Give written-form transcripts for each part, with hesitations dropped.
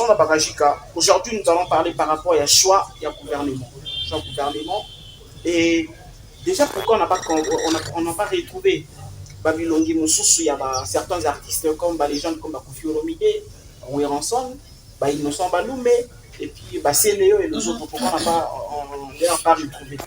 Sonda Bagajika. Aujourd'hui, nous allons parler par rapport à choix et à gouvernement. Choix gouvernement. Et déjà, pourquoi on n'a pas retrouvé Babylongi Moussoussou, il y a certains artistes comme les gens comme Kofi Olomide, Weranson, Innocent Baloumé, et puis Céléo et les autres, pourquoi on n'a pas retrouvé.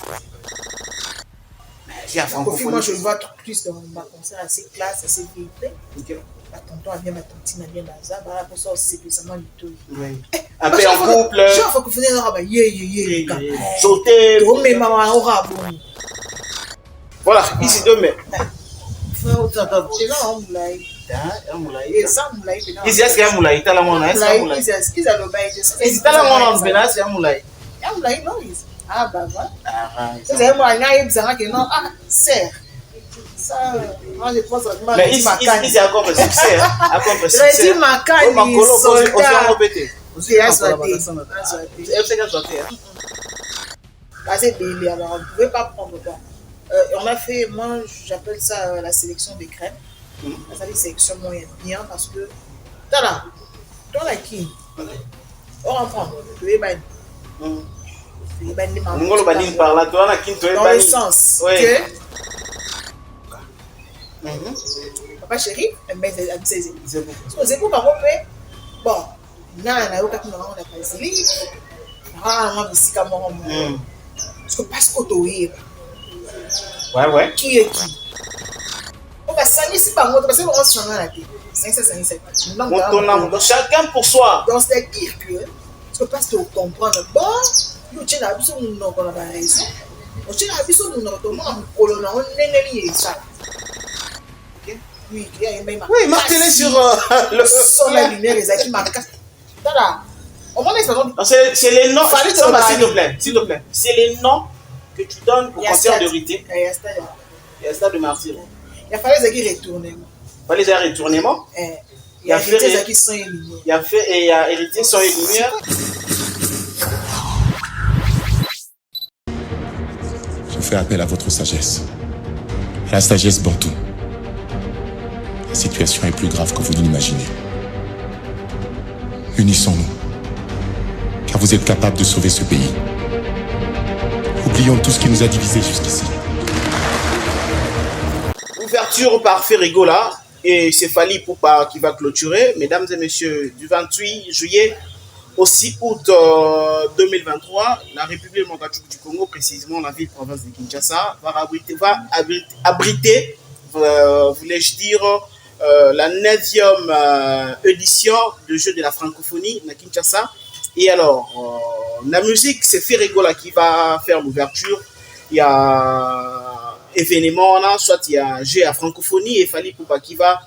Kofi, moi je le vois plus dans ma concert assez classe, assez vérité. Okay. Tonton a bien, ma tontine a bien bazar, pour ça c'est spécialement du tout. Oui. Un peu en couple. Je vois que vous venez de sauter. Mais maman aura bon. Voilà, ici demain. C'est là on moulay. Et ça moulay. Ici est-ce qu'il y a moulay? T'as la monnaie. Ici est-ce a le bail. Ici t'as la monnaie en Bénin, c'est un moulay. Il y a moulay non ici. Ah bah voilà. Vous avez moi un bizarre que non ah serre. Ça, moi je pense que mais ici c'est encore un succès. Encore un succès. Je dis ma canne. C'est belé, alors on ne pouvait pas prendre quoi. On a fait, moi j'appelle ça la sélection des crèmes. Ça dit sélection moyenne bien parce que tada, dans la qui on reprend, tu es ban. Dans le sens que papa chéri, mais c'est pour ma bon, n'a aucun moment on a pas zili. Moi aussi comme moi. Parce que parce que tu ouais. Qui est qui? On va s'amuser si pas moi parce que on se change la vie. 557. Chacun pour soi. Donc c'est dire que parce que parce que tu comprends bon, nous tiens à biso nous n'avons pas raison. On tient à biso nous n'avons pas colonna on n'est ça. Oui, marquez-les sur le son la lumière les acquis marquent. Voilà. C'est les noms. S'il te plaît. C'est les noms que tu donnes au concert de Rité. Il y a stade de martyr. Il a fallu qu'ils retournent. Il fallait un retournement. Il y a hérité qui sont éliminés. Il y a hérité sans éliminés. Je fais appel à votre sagesse. À la sagesse Bantou. La situation est plus grave que vous ne l'imaginez. Unissons-nous. Car vous êtes capable de sauver ce pays. Oublions tout ce qui nous a divisés jusqu'ici. Ouverture par Ferrigola et c'est Fally Ipupa qui va clôturer. Mesdames et messieurs, du 28 juillet au 6 août 2023, la République démocratique du Congo, précisément la ville-province de Kinshasa, va abriter voulais-je dire, la 9e édition du jeu de la francophonie à Kinshasa. Et alors, la musique, c'est Ferrigola qui va faire l'ouverture. Il y a événement, soit il y a jeu à francophonie et Fally Ipupa qui va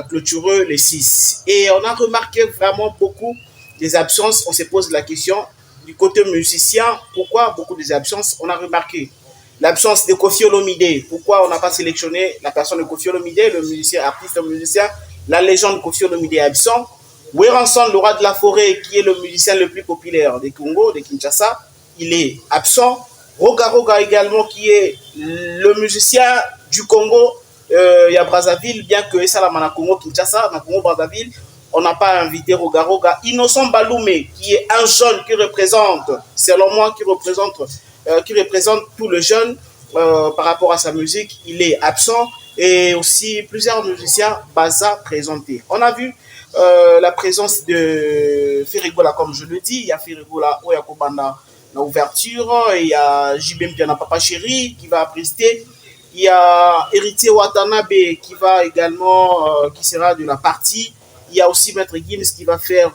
clôturer les 6. Et on a remarqué vraiment beaucoup des absences. On se pose la question du côté musicien, pourquoi beaucoup des absences? On a remarqué l'absence de Kofi Olomide. Pourquoi on n'a pas sélectionné la personne de Kofi Olomide, le musicien, artiste musicien, la légende Kofi Olomide est absent. Weranson, le roi de la forêt, qui est le musicien le plus populaire des Congo, de Kinshasa, il est absent. Roga Roga également, qui est le musicien du Congo, il y a Brazzaville, bien que ça la Congo Kinshasa, dans Congo Brazzaville, on n'a pas invité Roga Roga. Innocent Baloumé, qui est un jeune qui représente, selon moi, qui représente tout le jeune par rapport à sa musique, il est absent. Et aussi plusieurs musiciens Baza présentés. On a vu la présence de Ferrigola, comme je le dis. Il y a Ferrigola Oyakobanda l'ouverture, il y a JB Mpiana Papa Chéri qui va prester, il y a Héritier Watanabe qui va également, qui sera de la partie, il y a aussi Maître Gims qui va faire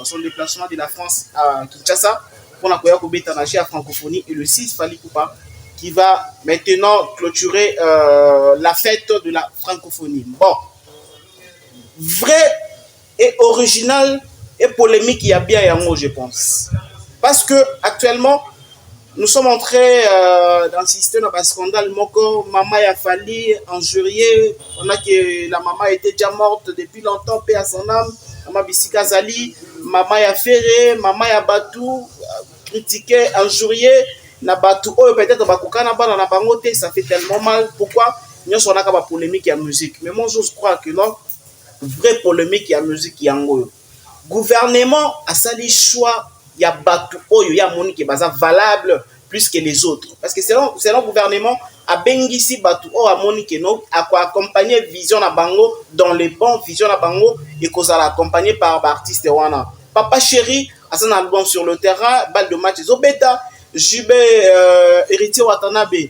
son déplacement de la France à Kinshasa pour la Koya Kobetanaché à francophonie, et le 6 Fally Ipupa qui va maintenant clôturer la fête de la francophonie. Bon, vrai et original et polémique, il y a bien et un mot, je pense. Parce que actuellement, nous sommes entrés dans le système de scandale. Moko, maman a fallu injurier. On a que la maman était déjà morte depuis longtemps, paix à son âme. Maman Bissika Zali, maman a ferré, maman a battu, critiqué, injurié. Na battu, oh peut-être bakukana ba na bangote, ça fait tellement mal. Pourquoi? Nous sommes en polémique et musique. Mais moi, je crois que non, vraie polémique et musique et angoyo. gouvernement a sali choix il y a batu oyo ya monique baza valable plus que les autres parce que selon gouvernement a bengisi batu o a monique no a quoi accompagner vision na bango dans les bons vision na bango et kozala accompagné par artiste wana papa chéri a son album sur le terrain balle de match zobeta Jube héritier Watanabe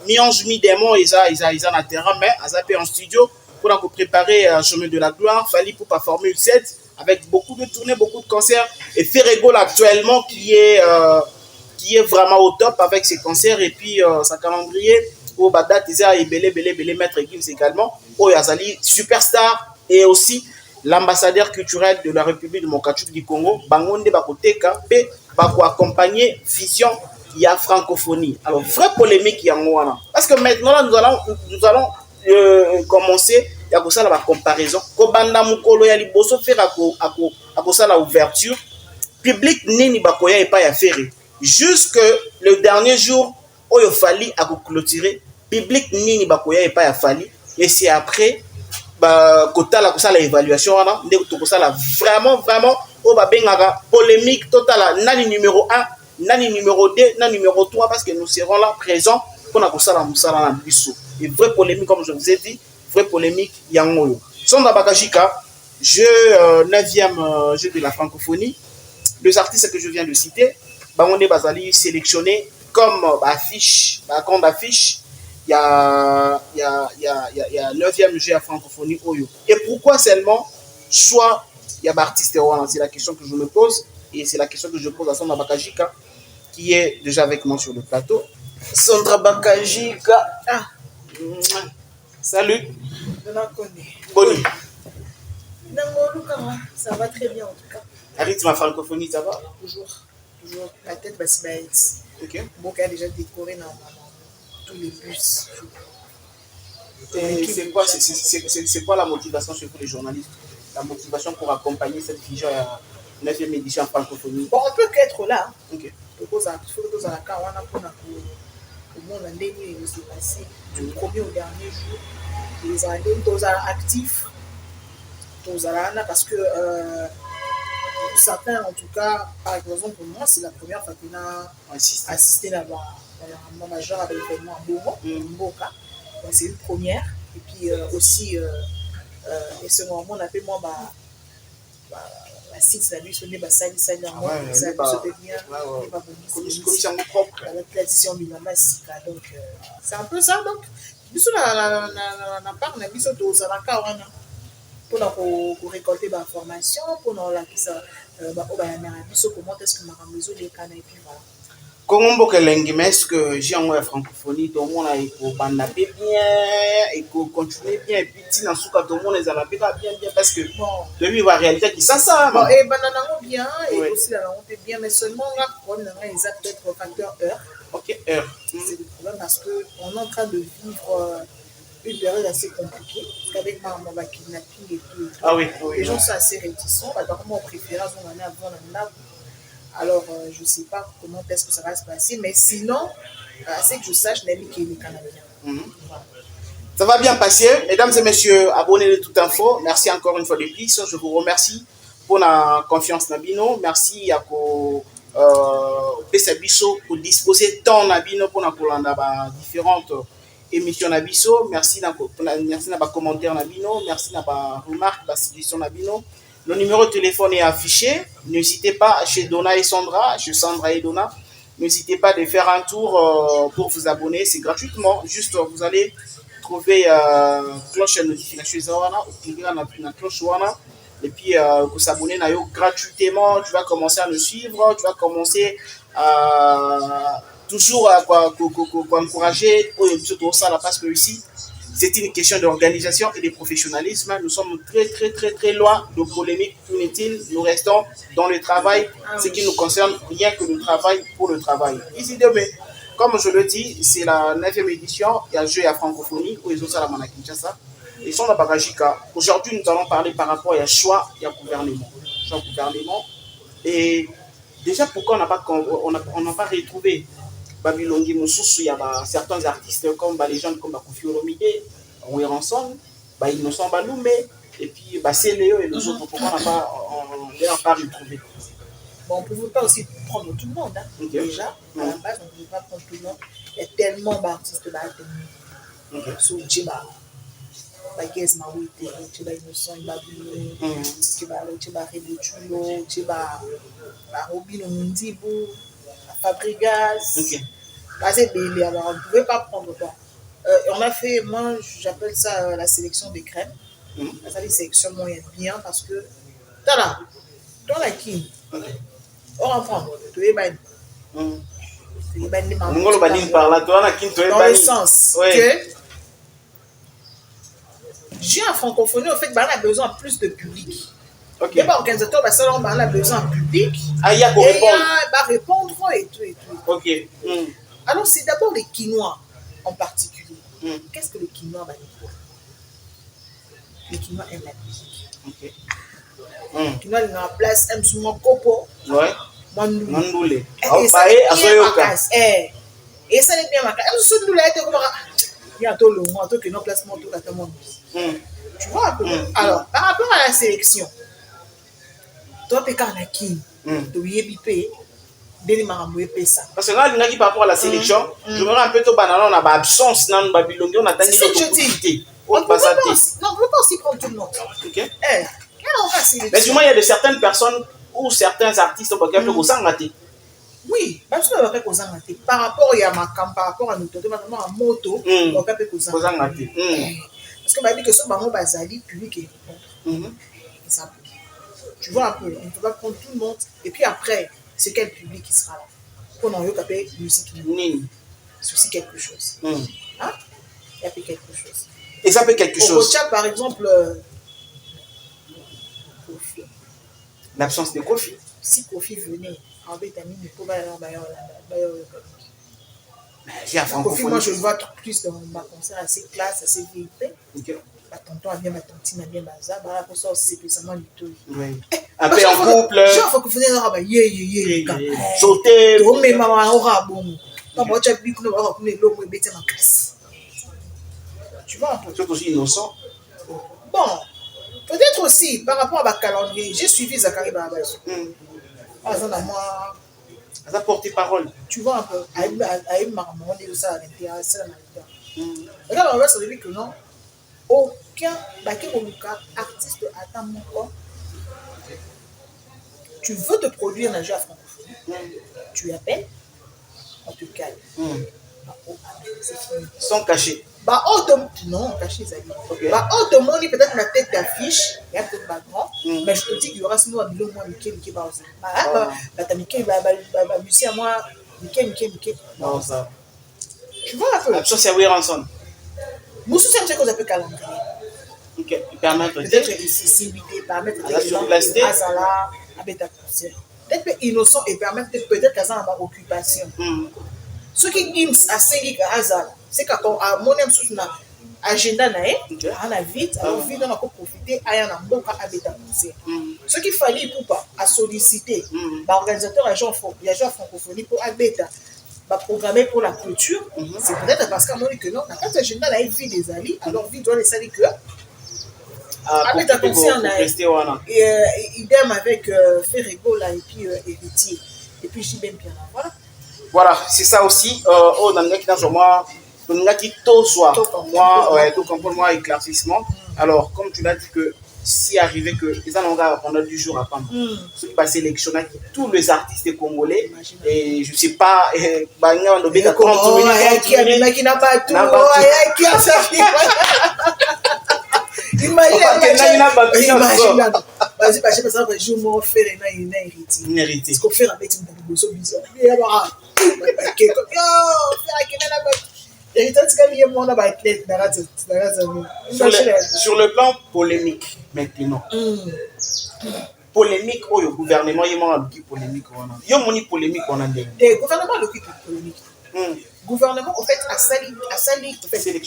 Miange mi démon ils na terrain mais a en studio pour préparer un chemin de la gloire fallait pour pas Formule 7 avec beaucoup de tournées, beaucoup de concerts et Ferrego actuellement qui est vraiment au top avec ses concerts et puis sa calendrier au Bagdad et belé Maître Gims également au Yazali superstar et aussi l'ambassadeur culturel de la République de Mokachuk du Congo Bangonde Bakoteka pe bako accompagner vision il y a francophonie alors vraie polémique il y a moi parce que maintenant là, nous allons commencer ya kosala ba comparaison ko banda mukolo ya liboso faire akosala ouverture public nini bakoya epa ya faire jusque le dernier jour oyo fali clôturer public nini bakoya epa ya fali et c'est après ba kotala kosala évaluation wana ndeko to kosala vraiment o ba bengaka polémique totale nani numéro 1 nani numéro 2 nani numéro 3 parce que nous serons là présents pour na kosala musala na biso et vraie polémique comme je vous ai dit vraie polémique yangoyo Sonda Bakajika jeu 9e jeu de la francophonie les artistes que je viens de citer Bangonde Bazali sélectionné comme affiche la grande affiche il y a 9e jeu à francophonie oyo et pourquoi seulement soit il y a artiste c'est la question que je me pose et c'est la question que je pose à Sonda Bakajika qui est déjà avec moi sur le plateau Sondra Bakajika salut. Je la connais. Bonnie. Ça va très bien en tout cas. Rythme francophonie, ça va? Toujours. La tête va se mettre. Ok. Boka a déjà décoré dans tous les bus. C'est quoi la motivation chez les journalistes? La motivation pour accompagner cette vision à 9e édition en francophonie? Bon, on peut qu'être là. Ok. Il faut que nous au monde en dernier il s'est passé du premier au dernier jour les années tous actifs parce que certains en tout cas par exemple pour moi c'est la première fois qu'on a assisté à un majeur avec l'événement à Mboka donc c'est une première et puis aussi et ce moment on appelle moi la site la lutte n'est pas sali ça se bien la tradition minamasica donc c'est un peu ça donc biso na part na biso tozalaka wana mpona korécolter bainformation mpona olakisa baobayamera biso comment est-ce que makambo ezolekana et puis voilà Comment mboka elengi mais est-ce que j'ai en francophonie tout le monde a ekobanda pe bien et continuer bien et puis tina suka tout le monde ezala pe bien parce que de vivre la réalité qui ça bon et banda nango bien et aussi la nango pe bien mais seulement là problème nanga eza peut-être facteur heure. OK heure c'est le problème parce que on est en train de vivre une période assez compliquée avec ma kidnapping et tout. Ah oui. Les gens sont assez réticents par contre on préfère on en est avant la alors je sais pas comment est-ce que ça va se passer mais sinon c'est que je sache Nabi qui est le Canadien. Ça va bien passer mesdames et messieurs abonnez de toute info merci encore une fois de plus je vous remercie pour la confiance nabino merci à ko pesa biso pour disposer tant nabino pour na kolanda ba différentes émissions nabiso merci na ba commentaire nabino merci na ba remarque ba suggestion nabino. Le numéro de téléphone est affiché. N'hésitez pas chez Donna et Sandra, chez Sandra et Donna. N'hésitez pas de faire un tour pour vous abonner. C'est gratuitement. Juste, vous allez trouver cloche de notification. La cloche. Et puis, vous s'abonner gratuitement. Tu vas commencer à nous suivre. Tu vas commencer à toujours encourager. Parce que ici, c'est une question d'organisation et de professionnalisme. Nous sommes très loin de polémiques inutiles. Nous restons dans le travail, ce qui nous concerne, rien que le travail pour le travail. Ici demain, comme je le dis, c'est la 9e édition. Il y a un jeu à francophonie où ils ont ça la Kinshasa. Ils sont dans Bagajika. Aujourd'hui, nous allons parler par rapport à choix et à gouvernement. Et déjà, pourquoi on n'a pas retrouvé Babylongi Moussousou, il y a certains artistes comme les gens comme Kofi Olomide, Ouéranson, Innocent Baloumé, Et puis, bah, c'est Léo et les autres, pourquoi on n'a pas retrouvé? Bon, on ne pouvait pas aussi prendre tout le monde. Hein. Okay. Déjà, à la base, on ne pouvait pas prendre tout le monde. Il y a tellement d'artistes là. Sur Tchiba, Bagez Mawite, Tchiba Innocent, Ibabulo, Tchiba Rebo Chulo, Tchiba Robin Mundibu, Fabrigas. C'est Bélé. Alors, on ne pouvait pas prendre pas. On a fait, moi, j'appelle ça la sélection des crèmes. Ça, les sélections moyennes bien parce que, tada, dans la qui, on reprend, tu es ban. Dans le sens que j'ai en francophonie, en fait, on a besoin de plus de public. Okay. Les organisateurs, on a besoin de public. Il y a répondre et tout. Ok. Alors, c'est d'abord les Quinois en particulier. Qu'est-ce que le Quinois va dire? Le Quinois aime la musique. Ok. Le Quinois est dans la place, aime souvent Kopo. Ouais. Mandoulé. Et ça est bien ma case. Ce Mandoulé est comme il y a tout le monde, tout que nos placements, tout à tout le monde. Tu vois un peu. Alors, par rapport à la sélection, toi, tu es Karnakin, tu es bipé. Parce que là, par rapport à la sélection, je me rends un peu au banana, on a absence dans le Babylone, on a c'est ça que je dis. On ne peut pas aussi prendre tout le monde. Okay. Mais du moins, il y a de certaines personnes ou certains artistes qui peuvent vous engager. Oui, parce que par rapport à ma campagne, par rapport à notre notamment à moto, on peut vous engager. Parce que dit que ce moment basali public est tu vois un peu, on ne peut pas prendre tout le monde. Et puis après, c'est quel public qui sera là? Pour nous appeler musique, c'est aussi quelque chose. Hein? Il y a quelque chose. Et ça fait quelque chose. Au Kocha, par exemple, Kofi. L'absence de Kofi. Si Kofi venait, en Bétamine, il faut aller en Kofi, moi je le vois plus dans ma concert assez classe, assez VIP. Ma tonton a bien, ma tontine a bien, bazar. Pour ça, c'est spécialement du tout. Un peu en couple. Genre, il faut que vous ayez sauter. Mais maman aura bon. Maman, tu as vu que nous avons les logos et bêter ma classe. Tu vois un peu. Tu es aussi innocent. Bon, peut-être aussi par rapport à ma calendrier, j'ai suivi Zachary Barabas. Moi. Ça porte parole. Tu vois un peu. Aïe, maman, on dit ça à l'intérieur, c'est la matière. Regarde, on va se dire que non. Aucun artiste attend mon corps. Tu veux te produire dans le jeu à francophonie, tu appelles, on te calme. C'est fini. Sans cacher. Non, cacher, ça dit. Automoni, peut-être la tête d'affiche, il y a peut-être pas grand, mais je te dis qu'il y aura sinon un bilot, moi, Mickey, va aussi. Mickey, Lucie à moi, Mickey. Non, ça. Tu vois un peu. Ça, c'est Weir ensemble. Nous sommes ce qu'on appelle calendrier. Ok, permettre peut-être accessibilité, permettre la surplasté. Azala, peut-être innocent et permettre peut-être qu'à ça en occupation. Ce qui gims à 5 Azala, c'est quand à mon aime sous na agenda na on a vite, alors vite on a profiter à un mboka à bêta. Ce qu'il fallait pour pas à solliciter l'organisateur agent francophonie pour Abeta. Programmer pour la clôture, c'est peut-être parce qu'à mon avis que non, quand l'agenda a vie des alliés, alors vie doit les salir que avec la concerne idem avec Ferrego là et puis Héritier et puis j'y bien voilà c'est ça aussi oh dans le cas moi qui tout comprendre moi éclaircissement. Alors comme tu l'as dit que si arrivé que les Anonga pendant 10 jours à Pamba, ceux qui passent sélectionner tous les artistes congolais et je sais pas Banga on doit 30 minutes qui n'a pas tout qui a ça imagine vas-y parce que ça va jouer mon frère et une héritier ce qu'on fait avec une bosso bizarre et alors sur le plan polémique maintenant. Polémique au gouvernement, il y a une polémique. Il y a une polémique. Le gouvernement a une polémique. Gouvernement, en fait, a sali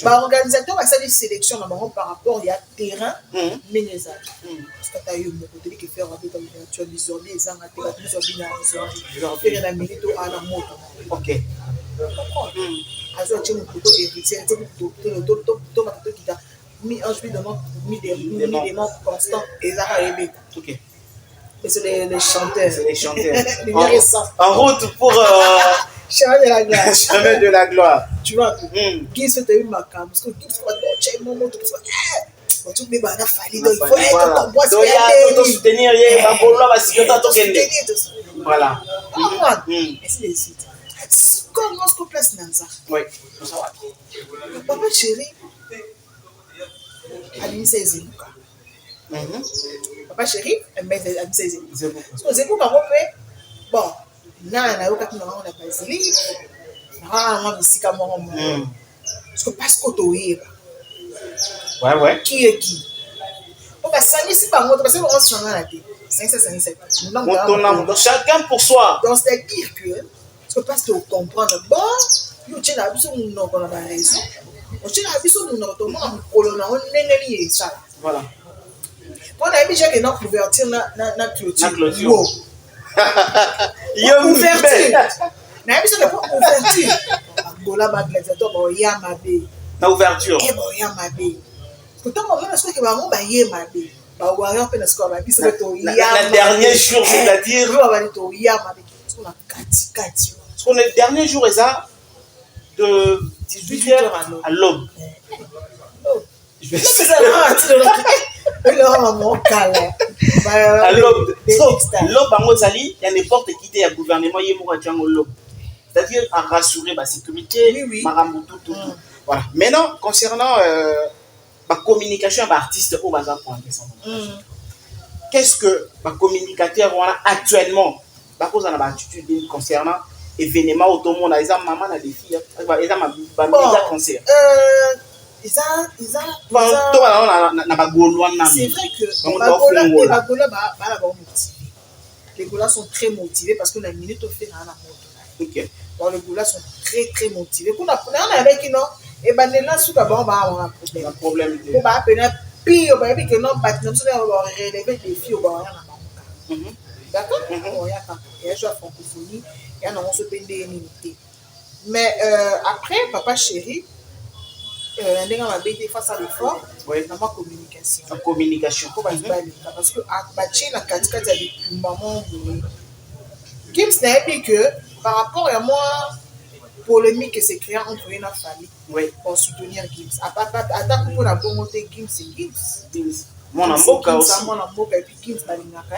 l'organisateur a sali sélection par rapport à terrain, mais les autres. Parce que tu as eu mon côté qui fait avec l'ouverture des orbies, les gens ont été faire la milite à la moto. Ok. mi-ange, mi-démon constant, et ça va aider. Ok. Mais c'est les chanteurs. C'est les chanteurs. Lumière et sang. En route pour Chemin de la gloire. chemin de la gloire. Tu vois, qui se te eu ma cam, parce que qui se passe, tu es moment, tu peux tout mais il faut être ton bois, donc il y a soutenir, il y a voilà. Ainsi de suite. Comment est-ce qu'on place Nanza? Oui. Papa chéri, Alimisa Zebuka. Papa chéri, Alimisa Zebuka. Parce que Zebuka, bon, na yoka kuna na basilique. Na bisika moko. Parce que to yeba. Ouais. Qui est qui? On va s'amuser par contre parce que on se changera la tête. 557. Chacun pour soi. Donc c'est-à-dire que parce que tu comprends bon, tu as besoin de nous on a raison. Tu as besoin de nous on est ça. Voilà. On a déjà que notre couverture na clôture. Ouverture. Na besoin de ouverture. Bola ba gladiateur ba ya mabe. Na ouverture. Eh ba ya mabe. Pourtant on va que ba mo ba ye mabe. Ba warrior pe na score ba biso to ya. Le dernier jour, c'est-à-dire on va to ya mabe. On a kati. Parce qu'on est le dernier jour et ça de 18h à l'aube. Je vais essayer. À l'aube. L'aube, il y a n'importe qui il y a gouvernement, il y a l'aube. C'est-à-dire à rassurer la sécurité, tout. Voilà. Maintenant, concernant la communication avec l'artiste au bazar pour qu'est-ce que les communicateurs ont actuellement attitude concernant événements au monde, ils ont maman des filles, ils ont concert. C'est vrai que les Golas sont très motivés parce que la minute au fait okay. Bon, les Golas sont très motivés. On a avec qui non et ben là sous d'abord on a un problème. On va appeler pire, on va dire que non nous va relever des filles au bas. D'accord? Il y a joué à francophonie, il y a un se des limité. Mais après papa chéri on a été face à l'effort dans ma communication. La communication. Parce que la catégorie de maman, Gims n'a dit que par rapport à moi, polémique que c'est créé entre une famille pour soutenir Gims. À ta pour la bonté Gims et Gims. Mon amour aussi. Mon amour et puis Gims Balingaka.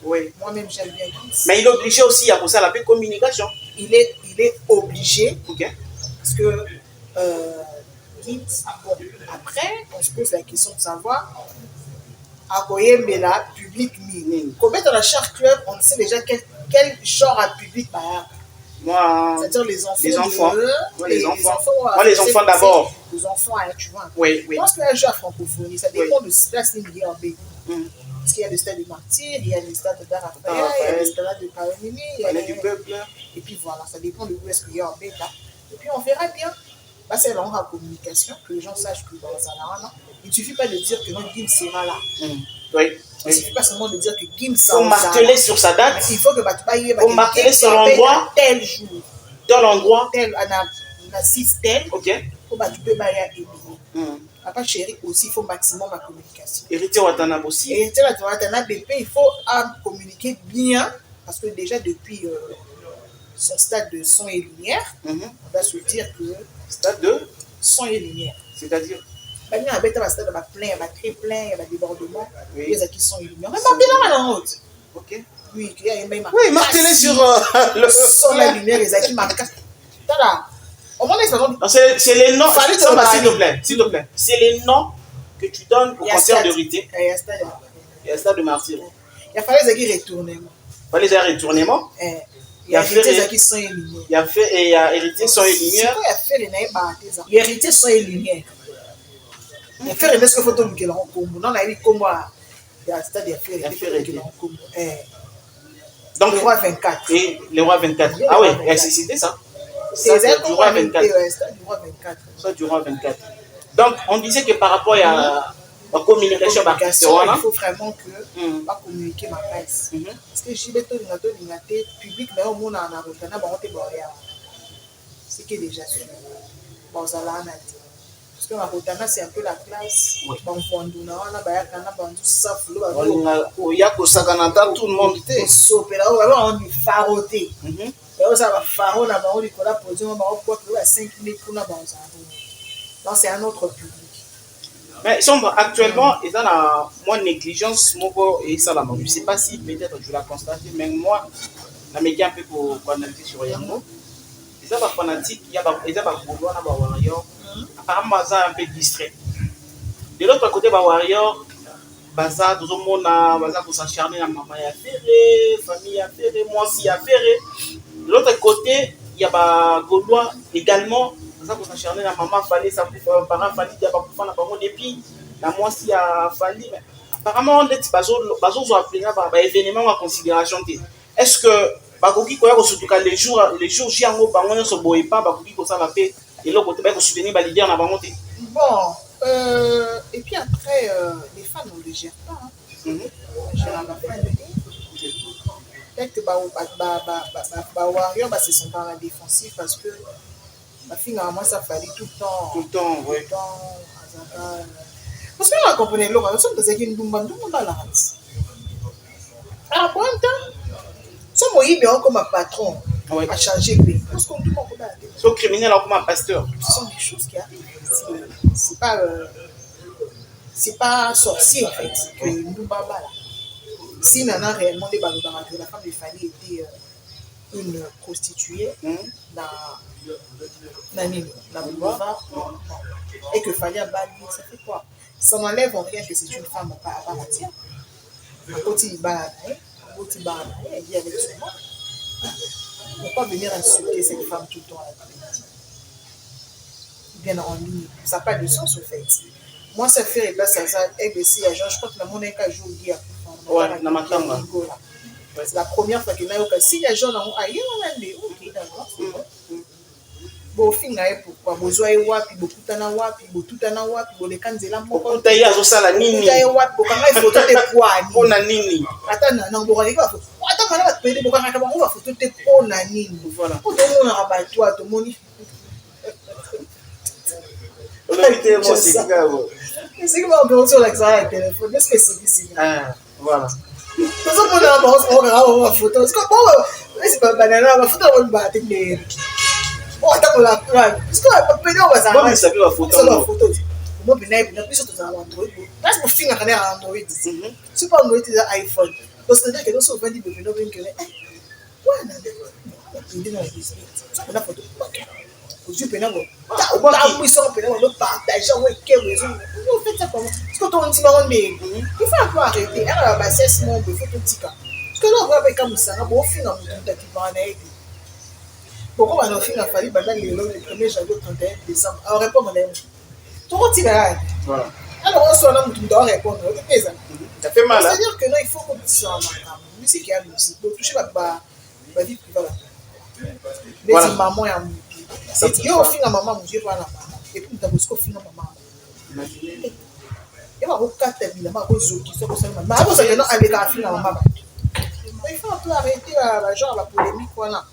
Oui. Moi-même j'aime bien Gims. Mais il est obligé aussi à pour ça la communication. Il est obligé. OK. Parce que Gims, bon, après, on se pose la question de savoir à quoi mais là, public combien dans la chaque club, on sait déjà quel genre de public moi, c'est-à-dire les enfants. Les enfants d'abord. Les enfants, tu vois. Oui. Je pense qu'il y a un jeu à francophonie, ça dépend de ce place qu'il y a en B. Parce qu'il y a le stade de Martyr, il y a le stade de Daraphaël, il y a le stade de Paranini, il y a du peuple. Et puis voilà, ça dépend de où est-ce qu'il y a en B. Et puis on verra bien. C'est la communication, que les gens sachent que dans la il ne suffit pas de dire que non, Gims sera là. Oui. Il ne suffit pas seulement de dire que Gims sera là. Il faut marteler sur sa date. Il faut que il faut marteler sur l'endroit. Tel jour. Dans l'endroit. Tel, on assiste tel. Ok. Il faut que tu peux bailler Papa chéri aussi, il faut maximum la communication. Héritier Watanabe aussi. Héritier Watanabe, il faut communiquer bien. Parce que déjà depuis son stade de son et lumière, on va se dire que stade de son et lumière. C'est-à-dire il y a un stade plein, il y a très plein, il y a des débordements, il y a qui sont et lumière. Mais maintenant, on haute. Ok. Oui, il y a une oui, martelez sur le son et lumière, les acquis marqués. C'est les noms, s'il te plaît. C'est les noms que tu donnes au concert de Rité. Il y a un stade de martyr. Il a fallu les retournements. Il fallait les retournements. Il y a hérité qui sont éliminés. Il y a hérité sans lumière. Il y a hérité sans lumière. Il y a fait ce que photo que l'on combo. Non, il y a comme moi. Il y a stade il y a fait que l'on combo. Donc le roi 24. Et le roi 24. Ah oui, c'était ça. C'est du roi 24. Ça du roi 24. Donc on disait que par rapport à la communication, il faut vraiment que pas communiquer ma presse. Parce que j'ai besoin de public, mais au monde en a c'est qui est déjà sûr. Bon, ça l'a dit. Parce que ma Rotana, c'est un peu la classe. Oui. Bon, on a Bayakana, Bandu, Saflo, Il y a que Saganata, tout le monde était. On est faroté. Et ça va faro là-bas, on est là pour dire, on va 5 minutes pour là-bas. Donc, c'est un autre public. Mais actuellement, ils ont la moins négligence, et ça, je ne sais pas si peut-être tu l'as constaté, mais moi, je me dis un peu pour analyser sur Yango. Ils ont des fanatiques, ils ont des warriors. Apparemment, ils sont un peu distraits. De l'autre côté, les warriors, baza tout le monde baza pour s'acharner à maman et à ferrer, famille à ferrer, moi aussi à ferrer. De l'autre côté, il y a des Gaulois également. Ça pour s'acharner la maman fallait ça pour parents fallait il y a pas pour faire la depuis la moi si a fallu apparemment on est bazo ont appelé par événement en considération. Est-ce que bakoki koya surtout quand les jours j'ai en bango ne se boye pas bakoki ko ça la paix et l'autre côté ba soutenir ba leader na bango. Bon et puis après les fans on les gère pas hein. Peut-être ba warrior ba se sont pas la défensive parce que finalement ça fallait tout le temps oui. parce que on comprenait l'eau on sommes des qui nous bandent tout dans la race à point temps ça moi il bien comme un patron à changer parce qu'on dit mon combat so criminel comme un pasteur ce sont des choses qui arrivent c'est pas sorcier en fait que nous baba là si nana réellement les balles que la femme de Fali était une prostituée la boulevard et que Fali a banni, ça fait quoi? Ça n'enlève en rien que c'est une femme à part entière. Quand il bat, elle dit avec son nom. On ne peut pas venir insulter cette femme tout le temps à la télévision. Bien en ligne, ça n'a pas de sens au fait. Moi, ça fait répasse à ça, et je crois que dans mon école, je joue au c'est la première fois que je suis si les gens ont aïe, ok, d'accord. Bon, finalement, pourquoi besoin de wapi, beaucoup tana wapi, beaucoup tana wapi, bon les kanzela moko. Taille à ça la nini. Taille wapi, bon quand il faut te poids. On a nini. Attends, non, bon allez pas. Attends, on va te payer, bon quand on va photo te on a nini. Voilà. Pour tout le monde rabat toi, tout le monde. On a été moi c'est grave. C'est que on peut sur l'accès téléphone, est-ce que c'est ici? Ah, voilà. Tout ça pour la base, on a photo. Est-ce que bon, c'est pas banana, la photo on va battre les attends pour la parce que on peut dire on va ça. Bon, ça peut la photo. Ça la photo. Moi bien plus surtout dans Android. Parce que finir quand Android. C'est pas Android c'est iPhone. Parce que que nous sommes vendus de nous bien que ouais non. Il dit non, ça la photo. Aujourd'hui pena bon. Ta puissance pena on partage on que raison. Nous fait ça comment? Parce que ton petit baron il faut un peu arrêter. Elle va passer ce monde de photo tika. Parce que là on va avec comme ça, bon finir on t'a qui va en aider. Pourquoi on a fait la faillite pendant le 1er janvier 31 décembre? Alors répond madame. Tout le monde voilà. Alors on soit là on doit répondre. Ça fait mal. C'est-à-dire que là il faut qu'on puisse en maman. Musique qui a musique. Donc toucher ma vie privée. Mais c'est maman et amour. C'est yo au fin à maman, je pas la maman. Et puis tu as aussi au fin à maman. Imaginez. Et va au 4 évidemment au zo qui sont comme ça. Mais avant ça non avec la fin à maman. Il faut un peu arrêter la genre la polémique voilà.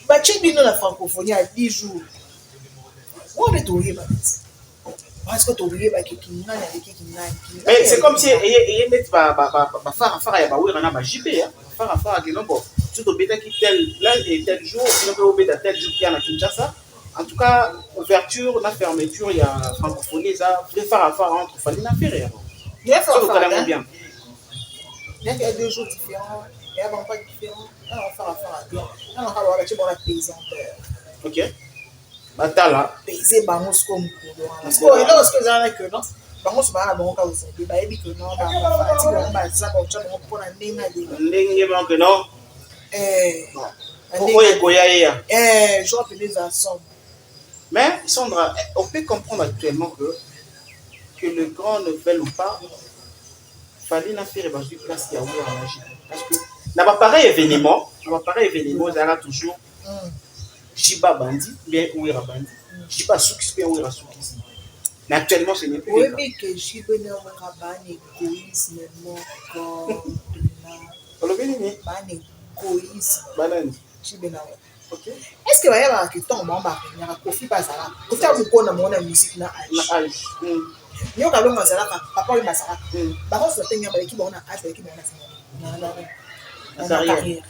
Bah tu dis non la francophonie à 10 jours. On est oublié parce que tu oublié bah qui mais c'est comme si il met pas faire ya ba oui na ba JP hein. Faire que non bon. Tu dois bêta qui tel jour, tu dois bêta tel jour qui a na Kinshasa. En tout cas, ouverture, la fermeture, il y a francophonie ça, faire entre fallait na faire. Il y a faire bien. Il y a 2 jours différents, il y a pas différents. On va faire bien. On va avoir la paysan. OK. Batala. Payser bangos comme parce que là parce que ça que non. Bangos ba bon ka aussi. Ba ebi que non ba ba ça ba cha bon pour la ndinga de. Ndinga bon que non. Je vois les ensemble. Mais Sandra, on peut comprendre actuellement que le grand ne fait ou pas, fallait n'a faire une place qui a ouvert en magie. Parce que n'a pas pareil événement, il y a toujours Jiba Bandi, bien ou Ira Bandi. Jiba Soukis, bien ou Ira Soukis. Mais actuellement, ce n'est plus le cas. Oui, que Jiba n'a pas Bandi, égoïsme, mon corps. On le vient Bani égoïsme. Banane. Jiba n'a pas. Ok. Est-ce que vaya ba kitongo ba nyaka Kofi bazala Kofi abukona mona musique na age yo kalonga bazala papa oui bazala ba ko so tenga ba équipe on a age ba équipe na carrière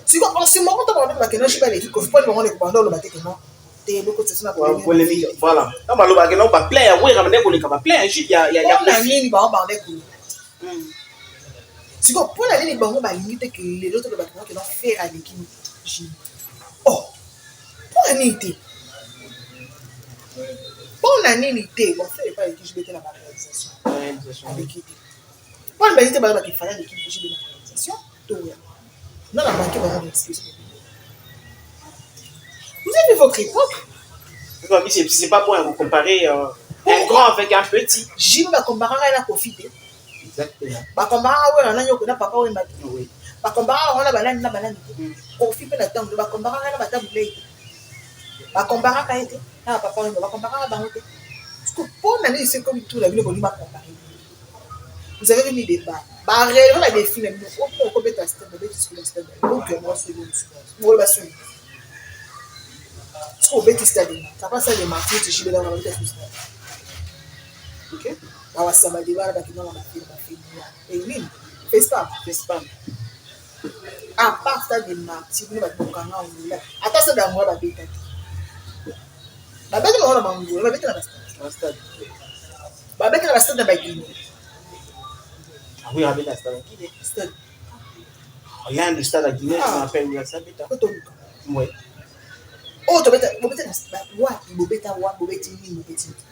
si ko en ce moment on va que non je pas l'équipe Kofi pas on est pendant le baté que non te loko tsena polémique voilà quand ba lo ba que non ba player oui ramene ko le ka ba player il y a na nini ba ba ndeko si ko pour la ligne bango ba limite que les autres ba que non faire à l'équipe oh pour la nini pour la nini bon fait pas l'équipe je vais la réalisation avec qui pour la banité ba qu'il fallait l'équipe je vais la réalisation tout non la banque va excuse vous avez vu votre époque c'est pas bon à vous comparer un grand avec un petit Jim va comparer à la Kofi exactement ba comparer ouais na nyoko na papa ouais mati oui ba comparer on a banane na banane Kofi pe na tango ba comparer na batabu lei ba comparer ka été na papa ouais ba comparer ba hote parce que pour l'année c'est comme tout la vie on va comparer vous avez mis des bas ba réellement la défi même on peut mettre stade de discuter stade donc moi c'est bon ba sur au bêtise stade ça passe les matchs de Chibela dans le stade ok ba wasama de bara ba kina na film et oui fais pas à part ça de matchs ni ba tokanga on là ata ça d'amour ba bêta ba bêta na mango ba bêta na stade ba bêta na stade ba Guinée ah oui avec la stade Guinée stade rien de stade à Guinée je m'appelle la stade bêta oui oh tu bêta donc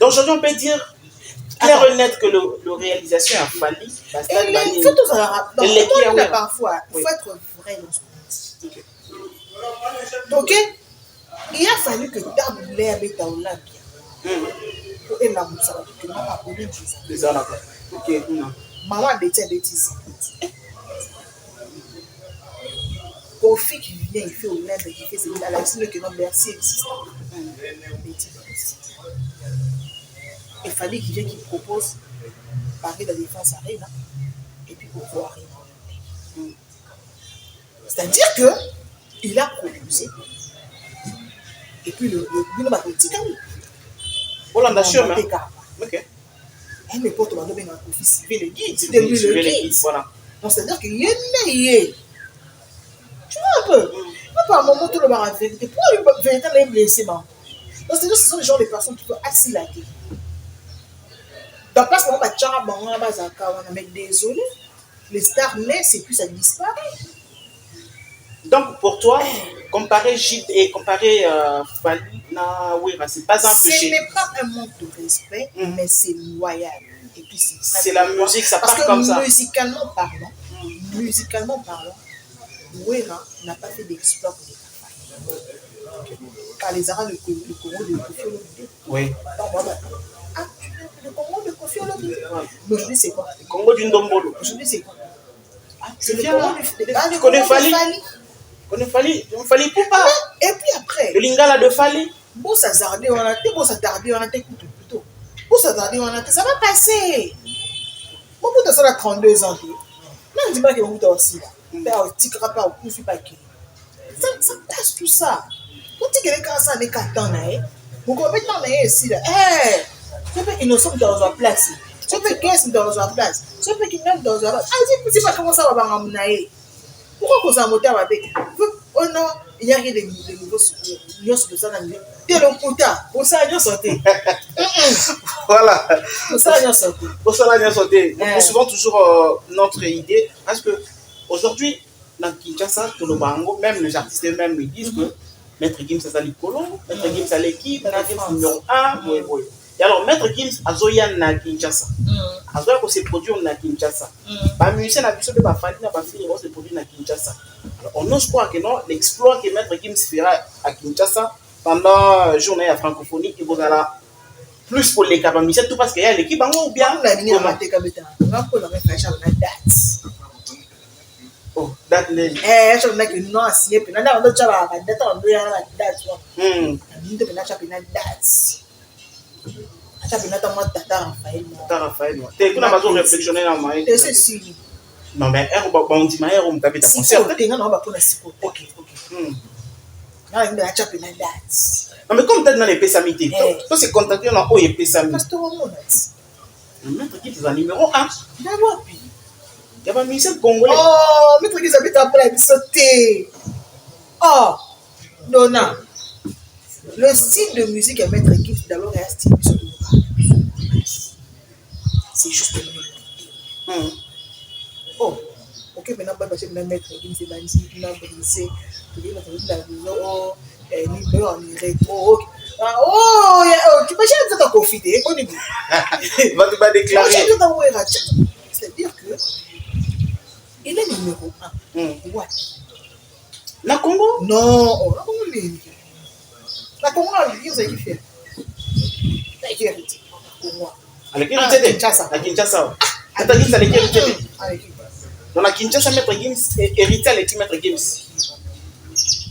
aujourd'hui on peut dire clair et net que le réalisation a fallu parce que il faut tous alors parfois il faut être vrai dans ce qu'on dit ok il a fallu que Dame l'air bêta au lac et la moussa que non pas pour les ça ok maman bêtise Kofi qui vient, il fait au lèvres, qui fait c'est la signe que non merci existe. Il fallait qu'il vienne qui propose parler de la défense à Reina et puis pour voir Reina. C'est-à-dire que il a proposé et puis le va politique à lui. Voilà, d'accord. Ok. Et mes potes m'ont donné un Kofi suivez le guide, c'était lui le guide. Voilà. Donc c'est-à-dire qu'il y a une tu vois un peu. Pas à un moment tout le monde a vérité. Pourquoi le vérité est blessé, man? Donc c'est-à-dire que ce sont les gens des personnes qui peuvent assis la tête. Dans place on va tchara bango bazaka on mais désolé les stars naissent et puis ça disparaît. Donc pour toi comparer Gilles et comparer Fally na Wera c'est pas un péché. Ce n'est pas un manque de respect mais c'est loyal et puis c'est la musique ça part comme ça. Musicalement parlant Wera n'a pas fait d'exploit pour les Fally. Car les Arabes le Congo de Kofi Olomide. Oui. Le Congo de Kofi Olomide. Mais aujourd'hui c'est quoi? Le Congo du Ndombolo. Aujourd'hui c'est quoi? C'est le Congo de Connais Fally. Connais Fally. Fally Poupa. Et puis après. Le Lingala de Fally. Bon ça zarder on a été bon ça tarder on a été plutôt. Bon ça tarder on a été ça va passer. Mon bout de ça a 32 ans. Non dis pas que mon bout aussi là. Père tikra pas au coup pas qui. Ça passe tout ça. Quand tu quelqu'un quand ça n'est qu'à temps là. Vous comprenez dans les ici là. Tu peux innocent dans une place. Tu peux qu'est-ce dans une place. Tu peux qu'il même dans une place. Ah dis pas comment ça va m'amener. Pourquoi qu'on s'en moteur avec? Oh non, il y a rien de nouveau sur de ça dans le t'es le puta. Pour ça il y a sauté. Voilà. Pour ça il y a sauté. Pour ça il y a sauté. On souvent toujours notre idée parce que aujourd'hui dans Kinshasa tout le bango même les artistes eux-mêmes ils disent que Maître Gims ça l'icolo, Maître Gims à l'équipe, Maître Gims numéro 1, oui. Et alors Maître Gims azoya na Kinshasa. Azoya ko se produire na Kinshasa. Ba musicien na biso be ba Fally na ba fille vont se produire na Kinshasa. Alors on ose croire que non l'exploit que Maître Gims fera à Kinshasa pendant journée à francophonie il vous allez plus pour les musiciens tout parce qu'il y a l'équipe bango ou bien la ligne à teka beta. On peut la mettre à la date. Oh, date les. Je veux que non, si et puis là on doit faire la date, on doit faire la date. On doit faire la date. Acha bien ta moi tata Raphaël. Tu as besoin de réflexionner dans ma vie. C'est sûr. Non mais on dit mais on t'a concert. On va pour la siko. OK. Non, mais tu as une date. Non, mais comme tu as dans les pesamités, toi, c'est contacté dans les pesamités. Pasteur Monat. Le maître qui est en numéro 1. D'abord, puis. Il y a pas mis ça congolais. Oh, maître qui s'habite après la sauter. Oh, Donna. Le style de musique à maître qui d'abord est un style de c'est juste le même. Oh, ok, maintenant, je vais mettre une sémantique, une brisée, tu peux jamais te confiter. Va te déclarer. C'est-à-dire que il est numéro 1. Ouais. La Congo? Non, la Congo, la Congo, vous avez fait. Qui hérité? La Kinshasa. La Kinshasa. Attends, Gims, avec qui hérité? Dans la Kinshasa, Maître Gims hérité avec qui Maître Gims?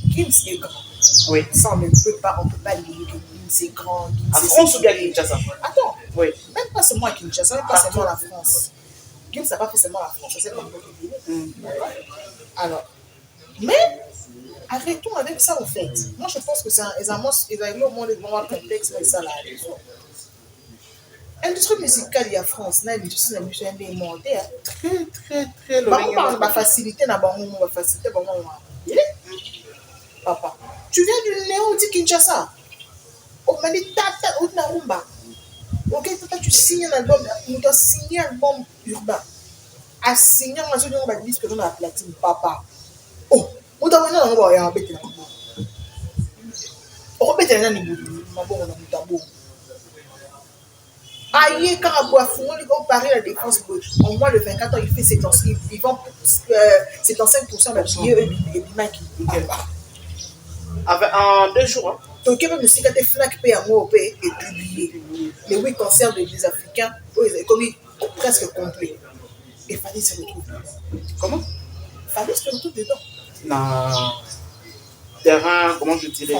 Gims est grand. Oui. Ça, on ne peut pas lier que Gims est grand. À France ou bien à Kinshasa? Attends. Oui. Même pas seulement à Kinshasa, même pas seulement la France. Gims n'a pas fait seulement la France, c'est comme alors, mais arrêtons avec ça en fait. Moi je pense que c'est un au moins le moment contexte, mais ça là. L'industrie musicale il y a France, l'industrie musicale est montée. Très loin. On va faciliter, papa, tu viens du Néo de Kinshasa. Au Mali, tata, ou Narumba. Ok, tu signes un album, tu dois signer un album urbain. À signer un album, on va dire que on a la platine, papa. Oh, on doit venir dans le monde, on va mettre un niveau. Aïe, quand on boit fou, on va Paris la défense, au moins le 24 ans, il fait 75% de l'image qui en 2 jours. Donc, même si tu flac payé à moi et publié, les 8 concerts des Africains, comme presque complet. Et Fali se retrouve. Comment? Fali se retrouve dedans. Non. Terrain, comment je dirais?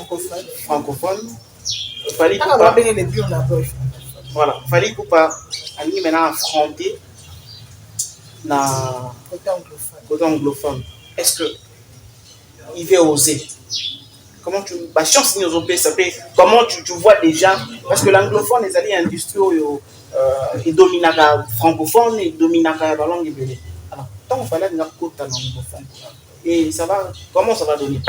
Francophone. Fali pour pas. Les buts en approche. Voilà. Fali pour pas. Ali maintenant affronter. Côté anglophone. Est-ce que il va oser? Comment tu bah chance ni aux ça fait comment tu vois déjà parce que l'anglophone les alliés industriels ils dominent la francophone et dominent la langue ibérée. Alors tant on fallait une côte anglophone et ça va comment ça va donner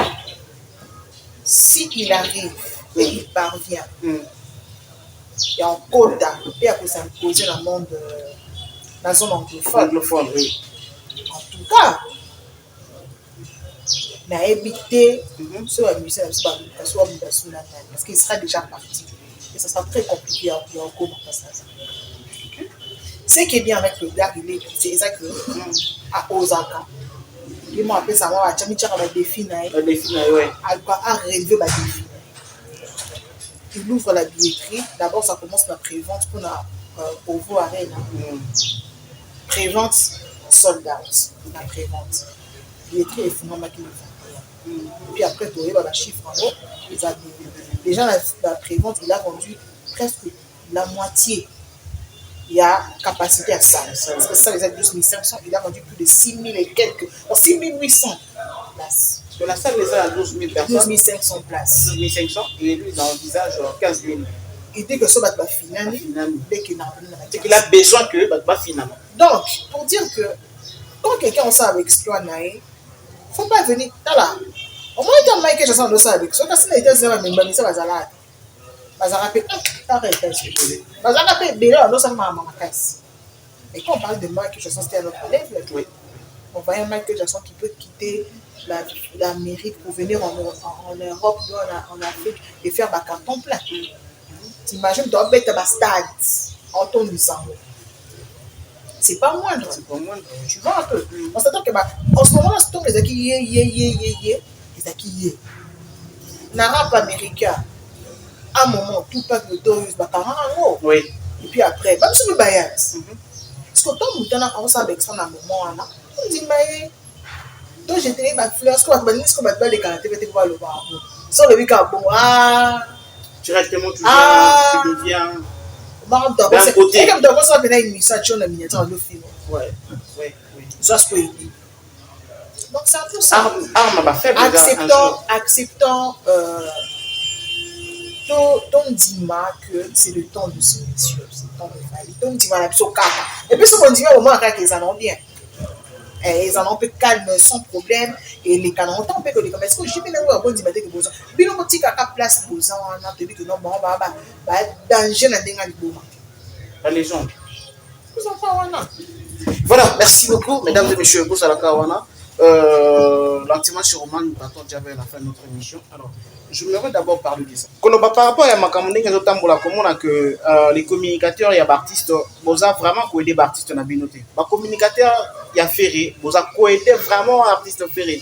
si il arrive et il parvient et en quota et après s'imposer dans le monde la zone anglophone oui. En tout cas n'a évité sur la musique parce qu'il sera déjà parti et ça sera très compliqué à encore passer ça. Ce qui est bien avec le gars c'est ça que à Osaka ils m'ont appelé ça moi à Chamichara le défi ouais à relever le défi il ouvre la billetterie d'abord ça commence la prévente pour voir arena prévente sold out la prévente billetterie est finalement puis après, tu aurais la chiffre en haut. Déjà, la prévente, il a vendu presque la moitié. Il y a capacité à ça. Parce que ça, les a 12 500, il a vendu plus de 6 000 et quelques. 6 800 places. Parce que la salle les a à 12 000 personnes. 12 500 places. 12 500 et lui, il envisage 15 000. Et dès que ça va finir, dès qu'il a besoin que va finalement. Donc, pour dire que quand quelqu'un a ça avec exploit, il ne faut pas venir. Là. Au moins, il y a Michael Jackson dans ça avec. Soit que c'est les gens qui ont ça, arrête. Et quand on parle de Michael Jackson, c'était à notre lèvre. Oui. On voit un Michael Jackson qui peut quitter l'Amérique pour venir en Europe, en Afrique et faire un carton plein. T'imagines, tu dois mettre un stade en ton sang. C'est pas moindre. Tu vois un peu. On s'attend que en ce moment, c'est les acquis les n'arabe américain à un moment tout pas de dollars oui et puis après même sur le bayat parce que tant que on s'en avec ça à un moment là on dit mais donc j'ai tenu ma fleur ce qu'on va les caractères tu vas le voir sur le week-end bon directement tu deviens d'un côté c'est comme dans ça venait une mission la miniature le film ouais ça se peut Donc c'est un peu ça. Arme ma faible. Acceptant ton dima que c'est le temps de ce monsieur, c'est le temps de Fally. Ton dima la biso kaka. Et puis ce qu'on dit au moment qu'ils en ont bien. Ils en ont un peu calme sans problème et les canons ont un peu que les commerces que j'ai bien un bon dima que besoin. Bino petit kaka place besoin on a tenu que non bon danger na denga liboma. La légende. Vous en parlez. Voilà, merci beaucoup mesdames et messieurs pour la kawana. L'antimatch roman nous partons déjà vers la fin de notre émission. Alors, je voudrais d'abord parler de ça. Par rapport à Makamondé, que les communicateurs et les artistes, vous avez vraiment coaidé les artistes dans la binoté. Les communicateurs, il y a ferré, vous avez coaidé vraiment les artistes ferré.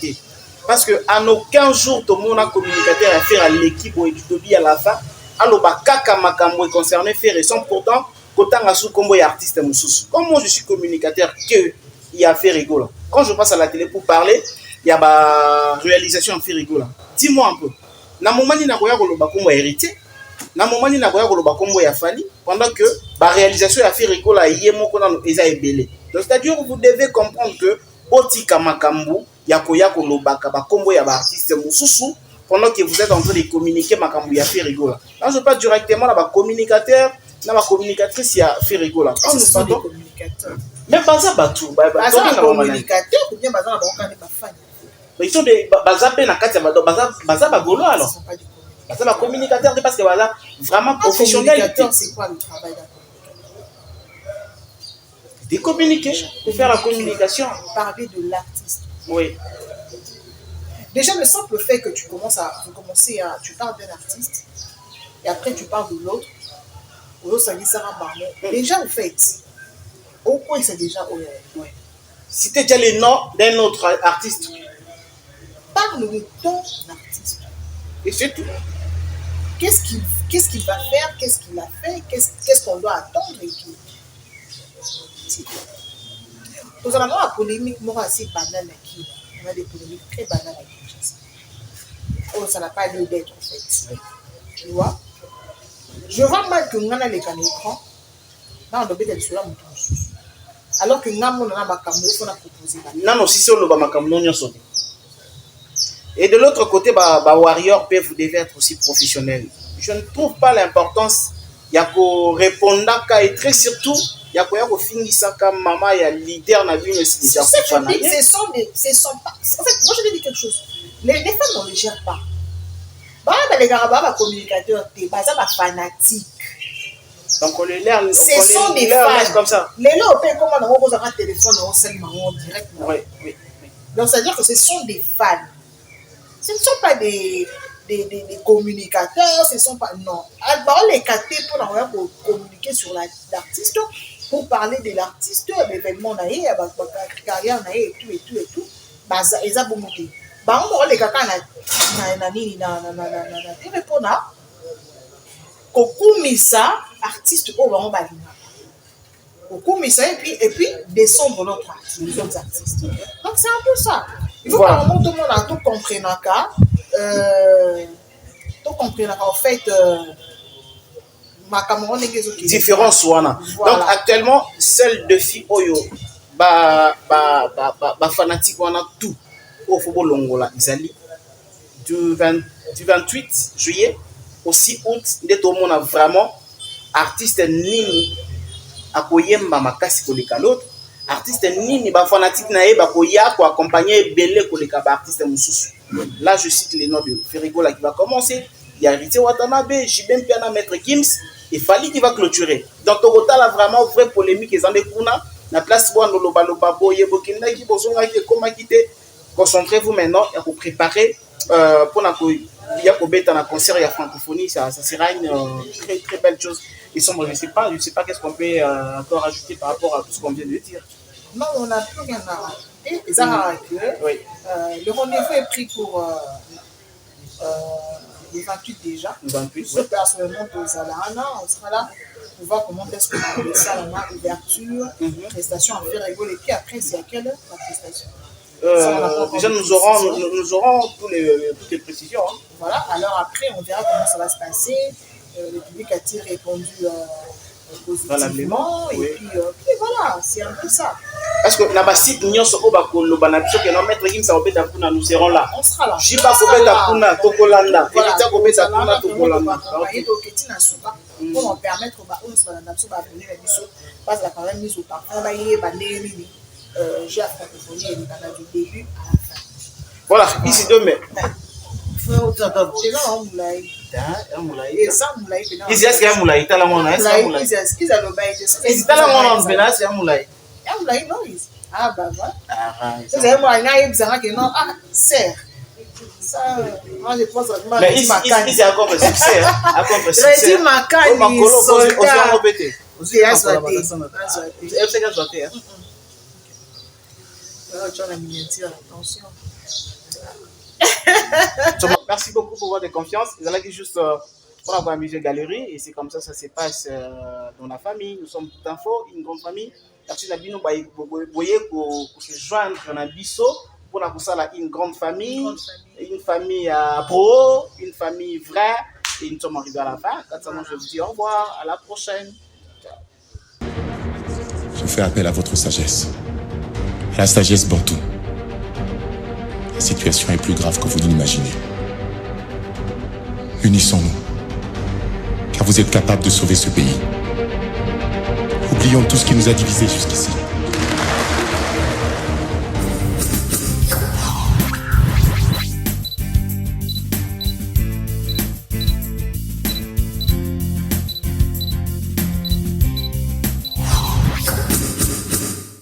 Parce qu'en aucun jour, tout le monde a communicateur à faire à l'équipe ou à la fin. Alors, Kaka Makambo est concerné ferré. Sans pourtant, quand on a sous combo et artiste moussous. Comme moi, je suis communicateur, il y a fait rigolo. Quand je passe à la télé pour parler, il y a ma réalisation en fait rigolo. Dis-moi un peu. Na moment ni na koya koloba kombo hérité. Na moment ni na koya koloba kombo ya Fally pendant que la réalisation ya fait rigolo yemo kona eza ebele. Donc c'est-à-dire que vous devez comprendre que otika makambu ya koya koloba ka ba kombo ya ba artiste mususu pendant que vous êtes en train de communiquer makambu ya fait rigolo. Là je parle directement là ba communicateur, na ba communicatrice ya fait rigolo. Quand nous parlons de communicateurs. Mais baza batou, baza communicateur ou bien baza ba ba fan. Ils sont des bazapé na kati baza bagolo alors. Baza ba communicateur parce que baza vraiment professionnel. C'est quoi le travail d'un communicateur? De communiquer, pour faire la communication. Parler de l'artiste. Oui. Déjà le simple fait que tu parles d'un artiste et après tu parles de l'autre. Déjà en fait, au point c'est déjà ouais. Citez déjà les noms d'un autre artiste. Parle de ton artiste. Et c'est tout. Qu'est-ce qu'il va faire, qu'est-ce qu'il a fait, qu'est-ce qu'on doit attendre et tout. Nous avons la polémique assez banale qui on a des polémiques très banales avec Kinshasa. Oh, ça n'a pas lieu d'être en fait. Tu vois? Je vois mal que nous avons les écran. Là, on doit être sur la mouton. Alors que nous avons proposé. Non, si c'est le Bamakamon, et de l'autre côté, Warrior, vous devez être aussi professionnel. Je ne trouve pas l'importance. Il y a qu'au répondre et très surtout, il y a qu'au finir ça comme maman, il y a leader n'a vu aussi déjà. C'est ça, c'est son pas. En fait, moi je vais dire quelque chose. Les femmes ne le gèrent pas. Les gars, communicateurs, t'es pas fanatique. Donc on les laisse. Ce sont des fans comme ça. Les gens, comment on va un téléphone en direct. Oui. Donc ça veut dire que ce sont des fans. Ce ne sont pas des communicateurs, ce ne sont pas. Non. Alors, les capter pour communiquer sur l'artiste, pour parler de l'artiste, l'événement, la carrière, et tout. Ils ont beaucoup de. On les caca na répondre. Kokumisa, artiste, on va Kokumisa et puis descendre notre artiste, les autres artistes. Donc c'est un peu ça. Il faut que tout le monde a tout compris en fait ma Cameroun est différence wana. Donc actuellement seul défi oyo fanatique wana tout au football longola Isali du 28 juillet au 6 août dès tout le monde a vraiment artiste nini akoyemba makasi koleka l'autre artiste nini ba fanatique na ye ba koya ko accompagner belé koleka ba artiste mususu. Là je cite les noms de Ferrigo là qui va commencer, il y a Rité Watanabe, Jibem Piana, Maître Gims et Fally qui va clôturer. Donc Toyota là vraiment vraie polémique et en kuna na place bo ndolo loba boye bokenda ki bozonga ki koma kité. Concentrez-vous maintenant et pour préparer pour la il y a un concert et la francophonie, ça sera une très très belle chose. Et sombre, je ne sais pas qu'est-ce qu'on peut encore ajouter par rapport à tout ce qu'on vient de dire. Non, on n'a plus rien à rajouter. Oui. Le rendez-vous est pris pour le 28 déjà. Le 28. Oui. Personnellement, on sera là pour voir comment est-ce qu'on a fait ça, l'ouverture, prestation à faire rigoler. Et puis après, c'est à quelle heure la prestation? Déjà, nous aurons toutes les précisions. Hein. Voilà, alors après, on verra comment ça va se passer. Le public a-t-il répondu positivement? Et puis voilà, c'est un peu ça. Parce que na basite nyonso o bakoloba na biso ke no maître Gims Obeta kuna nous serons là. On sera là. Jiba Kobeta kuna tokolanda. Elita Kobeta kuna tokolanda. Et donc etina suka pour nous permettre ba on soit dans absolu ba venir biso parce la parole mise au parfum ba yé ba ndeli j'ai francophonie et du début à la fin. Voilà, ici demain. C'est là on moulay. Et ça moulay. Ici est-ce qu'il y a moulay tala mona est-ce qu'il y a moulay? Ils a le bail. Ici tala mona on bena c'est moulay. Moulay non. Ah bah voilà. Vous avez moi nga yebisanga que non ah serre. Ça moi je pense que mais ici c'est encore un succès hein, encore un succès. Redi Makani soldat. Aussi on soité. Tu as la miniature, attention. Merci beaucoup pour votre confiance. Vous allez juste pour avoir un musée galerie et c'est comme ça se passe dans la famille. Nous sommes tout info, une grande famille. Merci Nabino voyez pour se joindre dans un biseau pour une grande famille, une famille pro, une famille vraie et nous sommes arrivés à la fin. Je vous dis au revoir, à la prochaine. Je fais appel à votre sagesse. À la sagesse Bantou. La situation est plus grave que vous ne l'imaginez. Unissons-nous, car vous êtes capables de sauver ce pays. Oublions tout ce qui nous a divisés jusqu'ici.